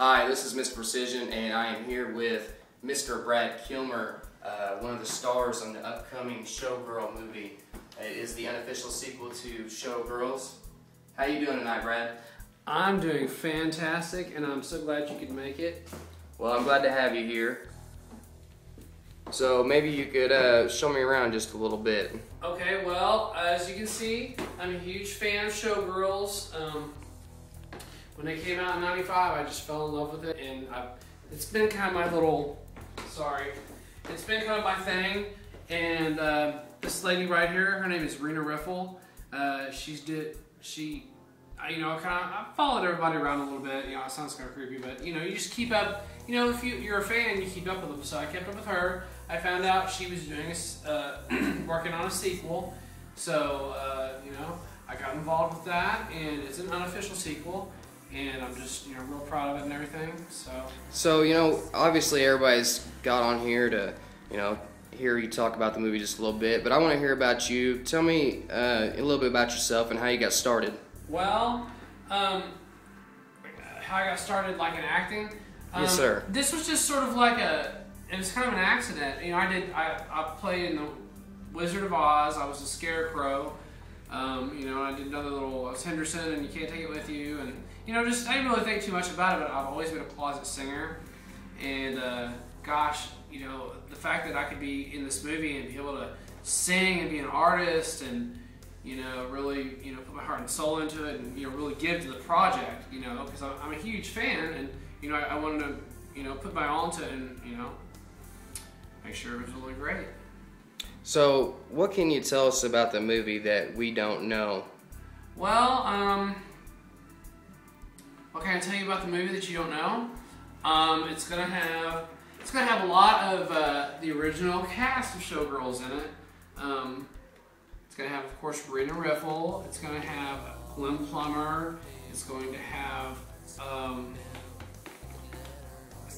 Hi, this is Mr. Precision, and I am here with Mr. Brad Kilmer, one of the stars on the upcoming Showgirl movie. It is the unofficial sequel to Showgirls. How you doing tonight, Brad? I'm doing fantastic, and I'm so glad you could make it. Well, I'm glad to have you here. So maybe you could show me around just a little bit. Okay, well, as you can see, I'm a huge fan of Showgirls. When they came out in '95, I just fell in love with it, and it's been kind of my little, it's been kind of my thing. And this lady right here, her name is Rena Riffel. I followed everybody around a little bit. You know, it sounds kind of creepy, but you know, you just keep up. You know, if you're a fan, you keep up with them. So I kept up with her. I found out she was doing working on a sequel. So you know, I got involved with that, and it's an unofficial sequel. And I'm just, you know, real proud of it and everything. So you know, obviously everybody's got on here to, you know, hear you talk about the movie just a little bit. But I want to hear about you. Tell me a little bit about yourself and how you got started. Well, how I got started, like, in acting. Yes, sir. This was just sort of like it was kind of an accident. You know, I played in the Wizard of Oz. I was a scarecrow. You know, I did another little Henderson and You Can't Take It With You, and you know, just I didn't really think too much about it. But I've always been a closet singer, and gosh, you know, the fact that I could be in this movie and be able to sing and be an artist, and you know, really, you know, put my heart and soul into it, and you know, really give to the project, you know, because I'm a huge fan, and you know, I wanted to, you know, put my all into it, and you know, make sure it was really great. So, what can you tell us about the movie that we don't know? Well, what can I tell you about the movie that you don't know? It's gonna have a lot of the original cast of Showgirls in it. It's gonna have, of course, Rena Riffel. It's gonna have Glenn Plummer. It's going to have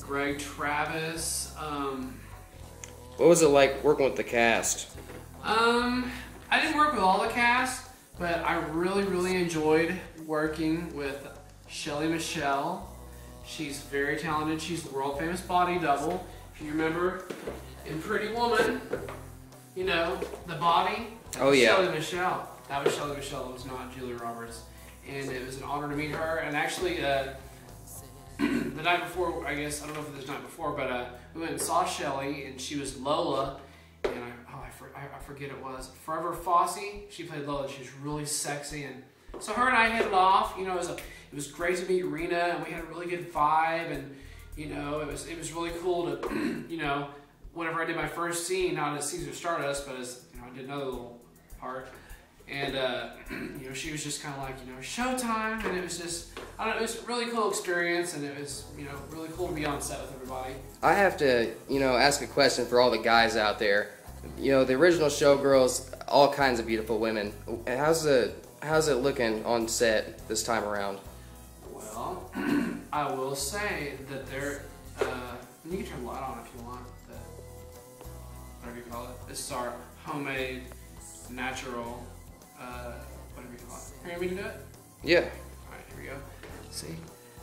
Greg Travis. What was it like working with the cast? I didn't work with all the cast, but I really enjoyed working with Shelly Michelle. She's very talented. She's the world famous body double. If you remember in Pretty Woman, you know, the body. Oh yeah. Shelly Michelle. That was Shelly Michelle. It was not Julia Roberts. And it was an honor to meet her. And actually, the night before, I guess, I don't know if it was the night before, but we went and saw Shelly, and she was Lola, and I forget it was Forever Fosse. She played Lola. She was really sexy, and so her and I hit it off. You know, it was great to meet Rena, and we had a really good vibe, and you know, it was really cool to, you know, whenever I did my first scene, not as Caesar Stardust, but as, you know, I did another little part. And, you know, she was just kind of like, you know, showtime, and it was just, I don't know, it was a really cool experience, and it was, you know, really cool to be on set with everybody. I have to, you know, ask a question for all the guys out there. You know, the original Showgirls, all kinds of beautiful women. How's it looking on set this time around? Well, I will say that they're, you can turn the light on if you want, whatever you call it. This is our homemade, natural, whatever you call it. You want me to do it? Yeah. Alright, here we go. See?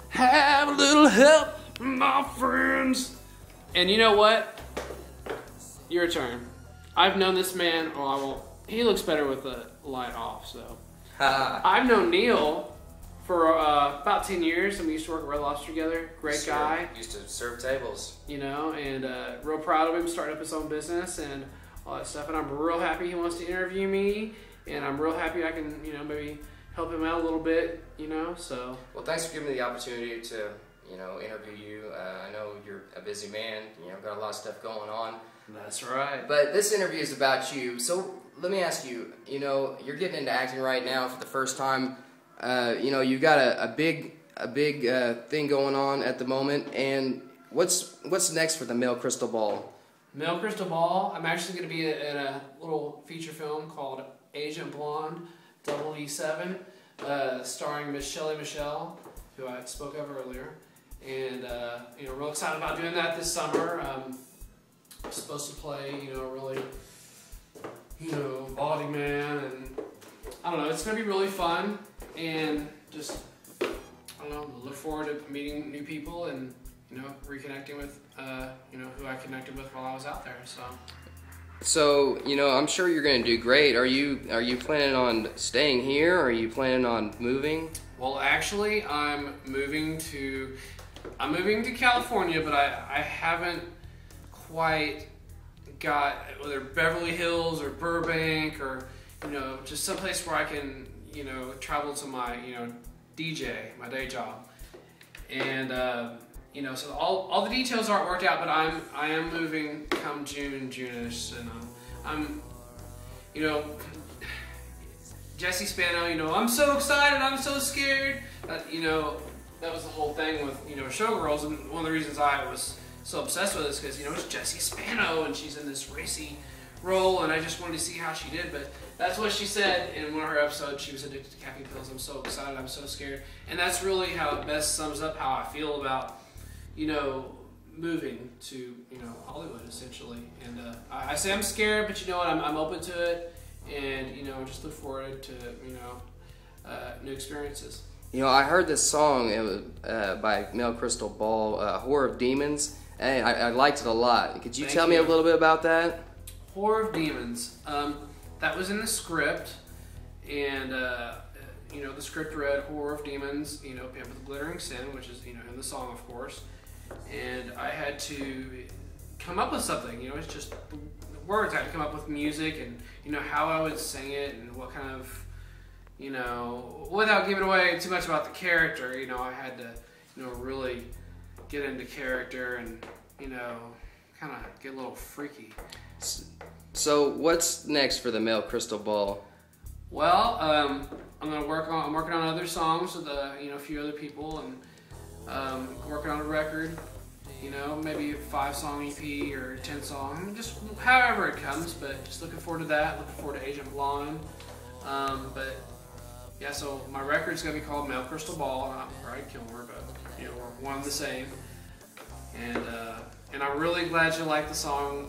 Have a little help, my friends. And you know what? Your turn. I've known this man, he looks better with the light off, so. I've known Neil for about 10 years, and we used to work at Red Lobster together. Great guy. Used to serve tables. You know, and real proud of him starting up his own business and all that stuff. And I'm real happy he wants to interview me, and I'm real happy I can, you know, maybe help him out a little bit, you know, so. Well, thanks for giving me the opportunity to, you know, interview you. I know you're a busy man, you know, got a lot of stuff going on. That's right. But this interview is about you. So let me ask you, you know, you're getting into acting right now for the first time. You know, you've got a big thing going on at the moment. And what's next for the MaleCrystalBall? MaleCrystalBall, I'm actually going to be in a little feature film called Agent Blonde, E7, starring Miss Shelly Michelle, who I spoke of earlier. And, you know, real excited about doing that this summer. I'm supposed to play, you know, really, you know, body man, and I don't know, it's going to be really fun, and just, don't know, look forward to meeting new people and, you know, reconnecting with, you know, who I connected with while I was out there. So, you know, I'm sure you're going to do great. Are you planning on staying here? Or are you planning on moving? Well, actually, I'm moving to California, but I haven't quite got whether Beverly Hills or Burbank or, you know, just someplace where I can, you know, travel to my, you know, my day job. And, you know, so all the details aren't worked out, but I am moving come June-ish, and I'm, you know, Jesse Spano, you know, I'm so excited, I'm so scared. You know, that was the whole thing with, you know, Showgirls, and one of the reasons I was so obsessed with it is because, you know, it's Jesse Spano, and she's in this racy role, and I just wanted to see how she did. But that's what she said in one of her episodes. She was addicted to caffeine pills. I'm so excited, I'm so scared. And that's really how it best sums up how I feel about, you know, moving to, you know, Hollywood, essentially. And I say I'm scared, but you know what, I'm open to it, and, you know, just look forward to, you know, new experiences. You know, I heard this song, it was by MaleCrystalBall, Horror of Demons, and I liked it a lot. Could you tell me a little bit about that? Horror of Demons. That was in the script, and, you know, the script read Horror of Demons, you know, Pimp with the Glittering Sin, which is, you know, in the song, of course. And I had to come up with something, you know, it's just the words. I had to come up with music and, you know, how I would sing it and what kind of, you know, without giving away too much about the character, you know, I had to, you know, really get into character and, you know, kind of get a little freaky. So what's next for the MaleCrystalBall? Well, I'm working on other songs with you know, a few other people, and working on a record, you know, maybe a 5-song EP or 10-song, just however it comes, but just looking forward to that, looking forward to Agent Blonde. But yeah, so my record's gonna be called MaleCrystalBall, not Bride Kilmer, but, you know, we're one and the same. And I'm really glad you like the song,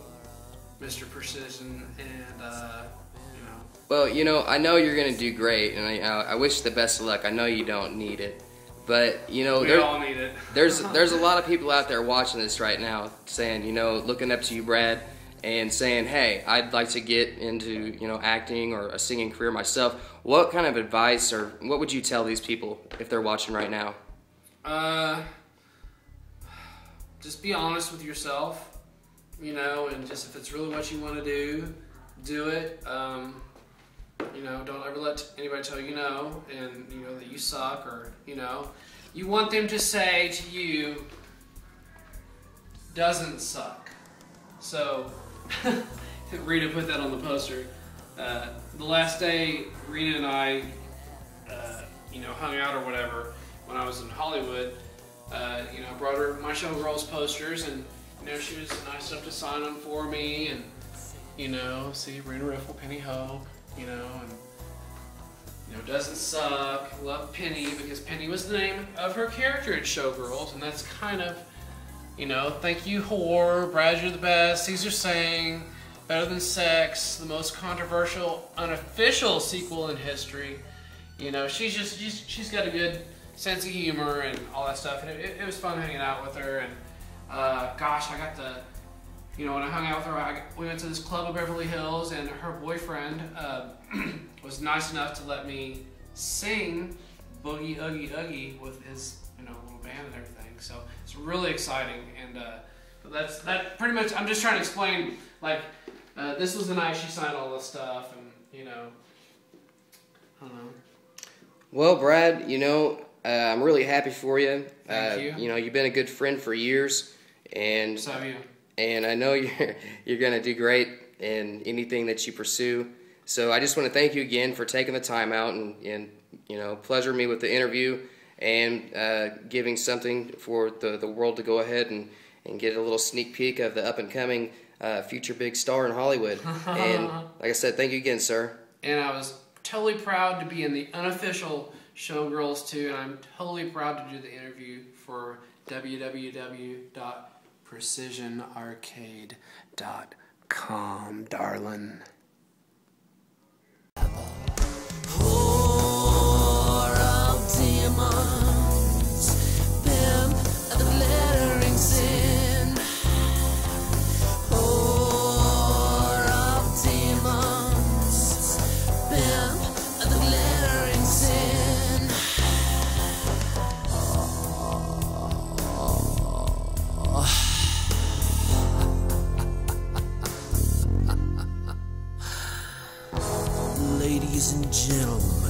Mr. Precision, and, you know. Well, you know, I know you're gonna do great, and I wish you the best of luck. I know you don't need it. But, you know, we all need it. there's a lot of people out there watching this right now saying, you know, looking up to you, Brad, and saying, hey, I'd like to get into, you know, acting or a singing career myself. What kind of advice or what would you tell these people if they're watching right now? Just be honest with yourself, you know, and just if it's really what you want to do it. You know, don't ever let anybody tell you no, and, you know, that you suck, or, you know, you want them to say to you, doesn't suck. So, Rena put that on the poster. The last day Rena and I, you know, hung out or whatever when I was in Hollywood, you know, I brought her my Showgirls posters, and, you know, she was nice enough to sign them for me, and, you know, see Rena Riffel, Penny Hope, you know, and, you know, doesn't suck, love Penny, because Penny was the name of her character in Showgirls, and that's kind of, you know, thank you, whore, Brad, you're the best, Caesar sang, better than sex, the most controversial, unofficial sequel in history. You know, she's got a good sense of humor and all that stuff, and it was fun hanging out with her, and, gosh, I got to, you know, when I hung out with her, we went to this club in Beverly Hills, and her boyfriend was nice enough to let me sing Boogie Oogie Oogie with his, you know, little band and everything. So it's really exciting, and that pretty much. I'm just trying to explain. Like, this was the night she signed all this stuff, and, you know, I don't know. Well, Brad, you know, I'm really happy for you. Thank you. You know, you've been a good friend for years, and So have you. And I know you're going to do great in anything that you pursue. So I just want to thank you again for taking the time out and you know, pleasure me with the interview and giving something for the world to go ahead and get a little sneak peek of the up-and-coming future big star in Hollywood. And like I said, thank you again, sir. And I was totally proud to be in the unofficial Showgirls too, and I'm totally proud to do the interview for www.precisionarcade.com, darling. Horror of demons. Ladies and gentlemen,